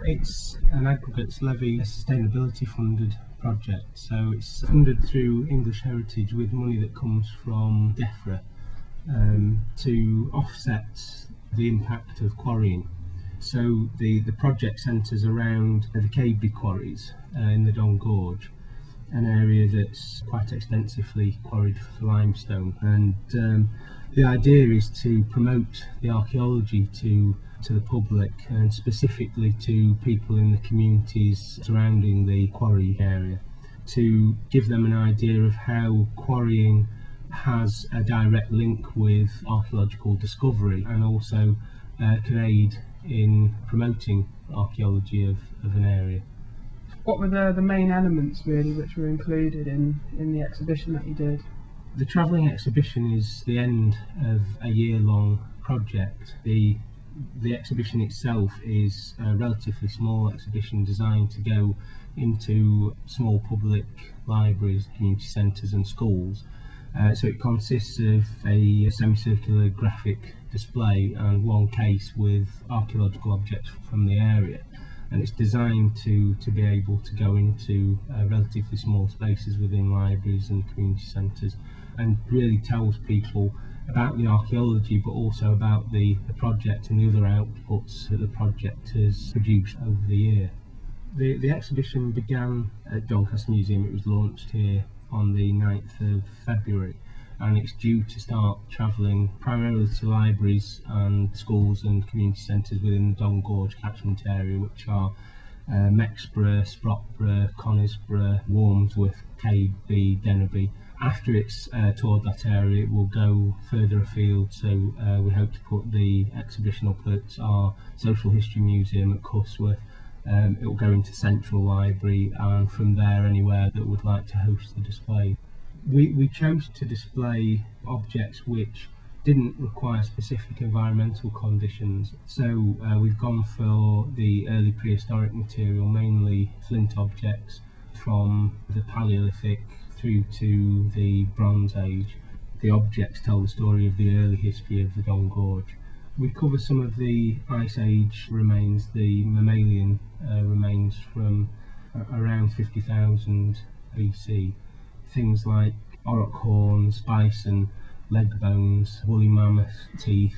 It's an aggregates levy sustainability funded project, so it's funded through English Heritage with money that comes from DEFRA to offset the impact of quarrying. So the project centres around the Cadeby quarries in the Don Gorge, an area that's quite extensively quarried for limestone, and the idea is to promote the archaeology to the public, and specifically to people in the communities surrounding the quarry area, to give them an idea of how quarrying has a direct link with archaeological discovery, and also can aid in promoting archaeology of an area. What were the main elements really which were included in the exhibition that you did? The travelling exhibition is the end of a year-long project. The exhibition itself is a relatively small exhibition designed to go into small public libraries, community centres and schools. So it consists of a semicircular graphic display and one case with archaeological objects from the area, and it's designed to be able to go into relatively small spaces within libraries and community centres, and really tells people about the archaeology, but also about the project and the other outputs that the project has produced over the year. The exhibition began at Doncaster Museum. It was launched here on the 9th of February, and it's due to start travelling primarily to libraries and schools and community centres within the Don Gorge catchment area, which are Mexborough, Sprotborough, Conisborough, Warmsworth, Cadeby, Dennerby. After it's toured that area, it will go further afield, so we hope to put the exhibition up at our Social History Museum at Cusworth. It will go into Central Library, and from there anywhere that would like to host the display. We chose to display objects which didn't require specific environmental conditions, so we've gone for the early prehistoric material, mainly flint objects from the Paleolithic through to the Bronze Age. The objects tell the story of the early history of the Don Gorge. We cover some of the Ice Age remains, the mammalian remains from around 50,000 BC. Things like auroch horns, bison, leg bones, woolly mammoth teeth,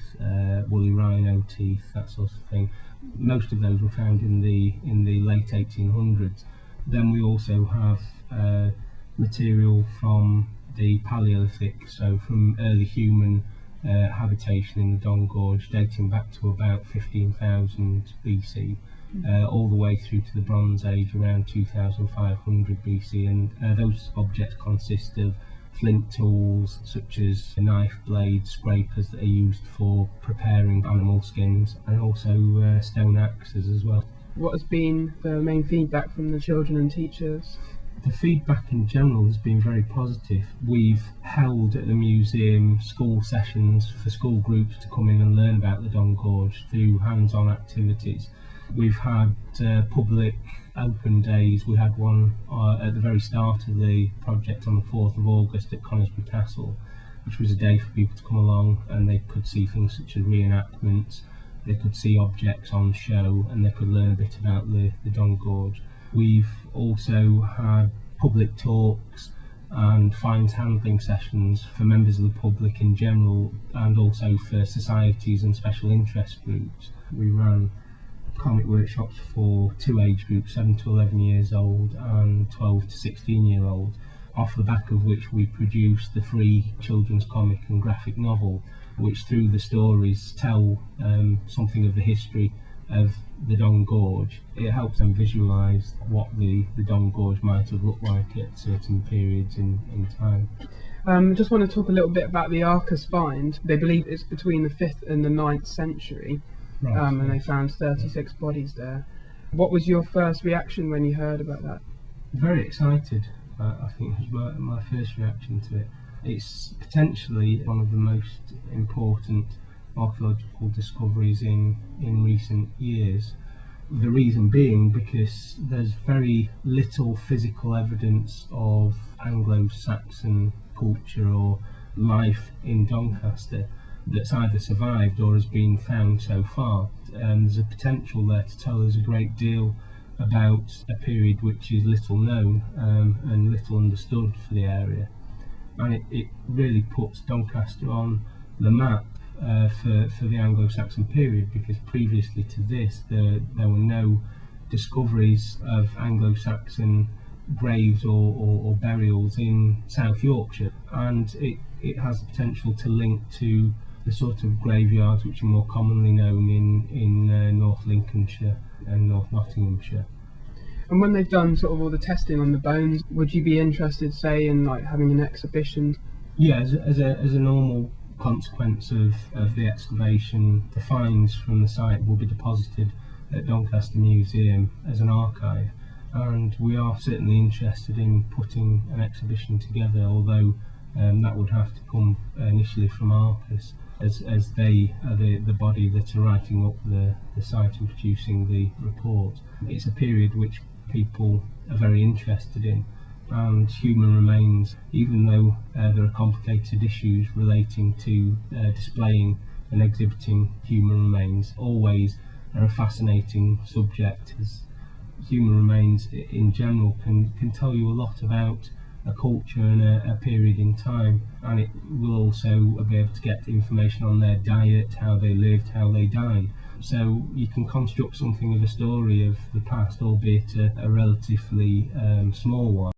woolly rhino teeth, that sort of thing. Most of those were found in the late 1800s. Then we also have material from the Paleolithic, so from early human habitation in the Don Gorge, dating back to about 15,000 BC, all the way through to the Bronze Age around 2,500 BC, and those objects consist of flint tools such as knife blades, scrapers that are used for preparing animal skins, and also stone axes as well. What has been the main feedback from the children and teachers? The feedback in general has been very positive. We've held at the museum school sessions for school groups to come in and learn about the Don Gorge through hands-on activities. We've had public open days. We had one at the very start of the project on the 4th of August at Conisborough Castle, which was a day for people to come along and they could see things such as reenactments, they could see objects on show, and they could learn a bit about the Don Gorge. We've also had public talks and finds handling sessions for members of the public in general, and also for societies and special interest groups. We ran comic workshops for two age groups, 7 to 11 years old and 12 to 16 year old, off the back of which we produced the free children's comic and graphic novel, which through the stories tell something of the history of the Don Gorge. It helps them visualise what the Don Gorge might have looked like at certain periods in time. Just want to talk a little bit about the Arcus find. They believe it's between the 5th and the 9th century, right, and they found 36 bodies there. What was your first reaction when you heard about that? Very excited, I think was my first reaction to it. It's potentially one of the most important archaeological discoveries in recent years. The reason being because there's very little physical evidence of Anglo-Saxon culture or life in Doncaster. that's either survived or has been found so far. There's a potential there to tell us a great deal about a period which is little known and little understood for the area. And it really puts Doncaster on the map for the Anglo-Saxon period, because previously to this there were no discoveries of Anglo-Saxon graves or burials in South Yorkshire, and it has the potential to link to the sort of graveyards which are more commonly known in North Lincolnshire and North Nottinghamshire. And when they've done sort of all the testing on the bones, would you be interested, say, in like having an exhibition? Yeah, as a normal consequence of the excavation, the finds from the site will be deposited at Doncaster Museum as an archive, and we are certainly interested in putting an exhibition together, although that would have to come initially from Arcus, as they are the body that are writing up the site and producing the report. It's a period which people are very interested in, and human remains, even though there are complicated issues relating to displaying and exhibiting human remains, always are a fascinating subject, as human remains in general can tell you a lot about a culture and a period in time, and it will also be able to get information on their diet, how they lived, how they died. So you can construct something of a story of the past, albeit a relatively small one.